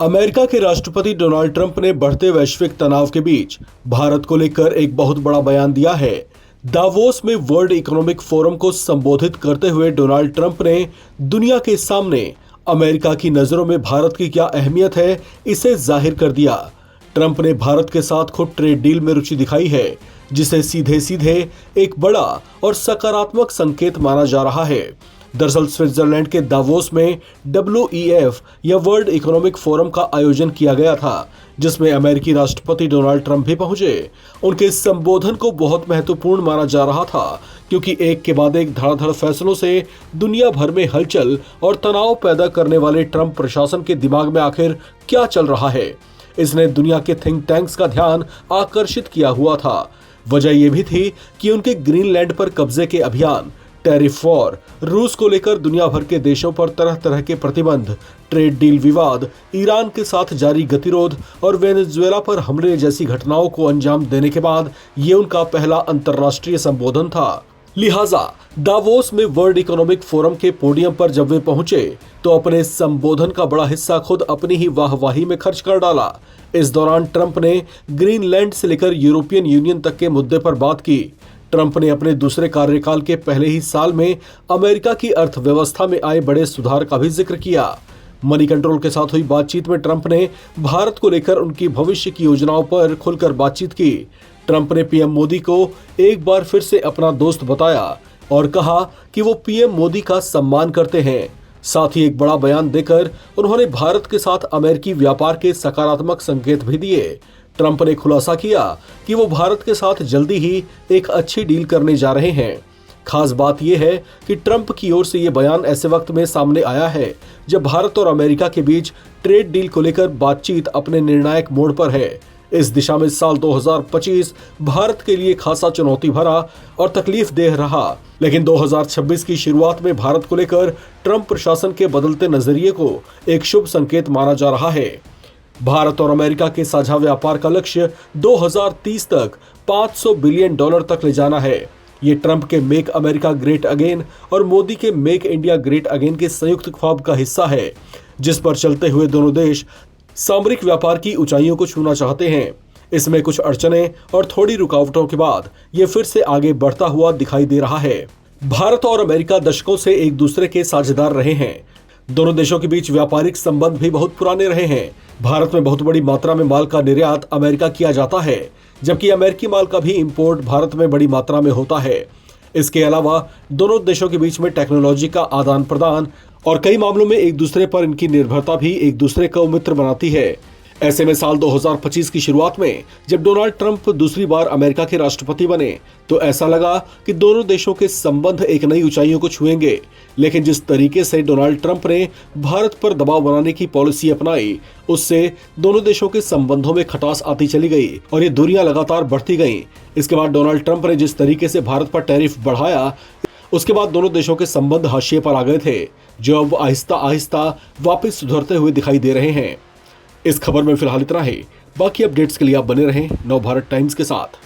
America के राष्ट्रपति Donald Trump ने बढ़ते वैश्विक तनाव के बीच भारत को लेकर एक बहुत बड़ा बयान दिया है। दावोस में वर्ल्ड इकोनॉमिक फोरम को संबोधित करते हुए डोनाल्ड ट्रंप ने दुनिया के सामने अमेरिका की नजरों में भारत की क्या अहमियत है, इसे जाहिर कर दिया। ट्रंप ने भारत के साथ खुद ट्रेड डील में रुचि दिखाई है, जिसे सीधे सीधे एक बड़ा और सकारात्मक संकेत माना जा रहा है। दरअसल स्विट्जरलैंड के दावोस में WEF या वर्ल्ड इकोनॉमिक फोरम का आयोजन किया गया था, जिसमें अमेरिकी राष्ट्रपति डोनाल्ड ट्रंप भी पहुंचे। उनके संबोधन को बहुत महत्वपूर्ण माना जा रहा था, क्योंकि एक के बाद एक धड़ाधड़ फैसलों से दुनिया भर में हलचल और तनाव पैदा करने वाले ट्रंप प्रशासन के दिमाग में आखिर क्या चल रहा है, इसने दुनिया के थिंक टैंक्स का ध्यान आकर्षित किया हुआ था। वजह यह भी थी कि उनके ग्रीनलैंड पर कब्जे के अभियान, टैरिफ वॉर, रूस को लेकर दुनिया भर के देशों पर तरह तरह के प्रतिबंध, ट्रेड डील विवाद, ईरान के साथ जारी गतिरोध और वेनेजुएला पर हमले जैसी घटनाओं को अंजाम देने के बाद ये उनका पहला अंतर्राष्ट्रीय संबोधन था। लिहाजा दावोस में वर्ल्ड इकोनॉमिक फोरम के पोडियम पर जब वे पहुंचे तो अपने संबोधन का बड़ा हिस्सा खुद अपनी ही वाहवाही में खर्च कर डाला। इस दौरान ट्रंप ने ग्रीनलैंड से लेकर यूरोपियन यूनियन तक के मुद्दे पर बात की। ट्रंप ने अपने दूसरे कार्यकाल के पहले ही साल में अमेरिका की अर्थव्यवस्था में आए बड़े सुधार का भी जिक्र किया। मनी कंट्रोल के साथ हुई बातचीत में ट्रंप ने भारत को लेकर उनकी भविष्य की योजनाओं पर खुलकर बातचीत की। ट्रंप ने पीएम मोदी को एक बार फिर से अपना दोस्त बताया और कहा कि वो पीएम मोदी का सम्मान करते हैं। साथ ही एक बड़ा बयान देकर उन्होंने भारत के साथ अमेरिकी व्यापार के सकारात्मक संकेत भी दिए। ट्रंप ने खुलासा किया कि वो भारत के साथ जल्दी ही एक अच्छी डील करने जा रहे हैं। खास बात यह है कि ट्रंप की ओर से यह बयान ऐसे वक्त में सामने आया है जब भारत और अमेरिका के बीच ट्रेड डील को लेकर बातचीत अपने निर्णायक मोड़ पर है। इस दिशा में साल 2025 भारत के लिए खासा चुनौती भरा और तकलीफ देह रहा, लेकिन 2026 की शुरुआत में भारत को लेकर ट्रंप प्रशासन के बदलते नजरिए को एक शुभ संकेत माना जा रहा है। भारत और अमेरिका के साझा व्यापार का लक्ष्य 2030 तक $500 बिलियन तक ले जाना है। ये ट्रंप के मेक अमेरिका ग्रेट अगेन और मोदी के मेक इंडिया ग्रेट अगेन के संयुक्त ख्वाब का हिस्सा है, जिस पर चलते हुए दोनों देश सामरिक व्यापार की ऊंचाइयों को छूना चाहते हैं। इसमें कुछ अड़चनें और थोड़ी रुकावटों के बाद ये फिर से आगे बढ़ता हुआ दिखाई दे रहा है। भारत और अमेरिका दशकों से एक दूसरे के साझेदार रहे हैं। दोनों देशों के बीच व्यापारिक संबंध भी बहुत पुराने रहे हैं। भारत में बहुत बड़ी मात्रा में माल का निर्यात अमेरिका किया जाता है, जबकि अमेरिकी माल का भी इंपोर्ट भारत में बड़ी मात्रा में होता है। इसके अलावा दोनों देशों के बीच में टेक्नोलॉजी का आदान प्रदान और कई मामलों में एक दूसरे पर इनकी निर्भरता भी एक दूसरे को मित्र बनाती है। ऐसे में साल 2025 की शुरुआत में जब डोनाल्ड ट्रंप दूसरी बार अमेरिका के राष्ट्रपति बने तो ऐसा लगा कि दोनों देशों के संबंध एक नई ऊंचाइयों को छुएंगे। लेकिन जिस तरीके से डोनाल्ड ट्रंप ने भारत पर दबाव बनाने की पॉलिसी अपनाई, उससे दोनों देशों के संबंधों में खटास आती चली गई और ये दूरियां लगातार बढ़ती गईं। इसके बाद डोनाल्ड ट्रंप ने जिस तरीके से भारत पर टैरिफ बढ़ाया, उसके बाद दोनों देशों के संबंध हाशिए पर आ गए थे, जो अब आहिस्ता आहिस्ता वापस सुधरते हुए दिखाई दे रहे हैं। इस खबर में फिलहाल इतना ही। बाकी अपडेट्स के लिए आप बने रहें नवभारत टाइम्स के साथ।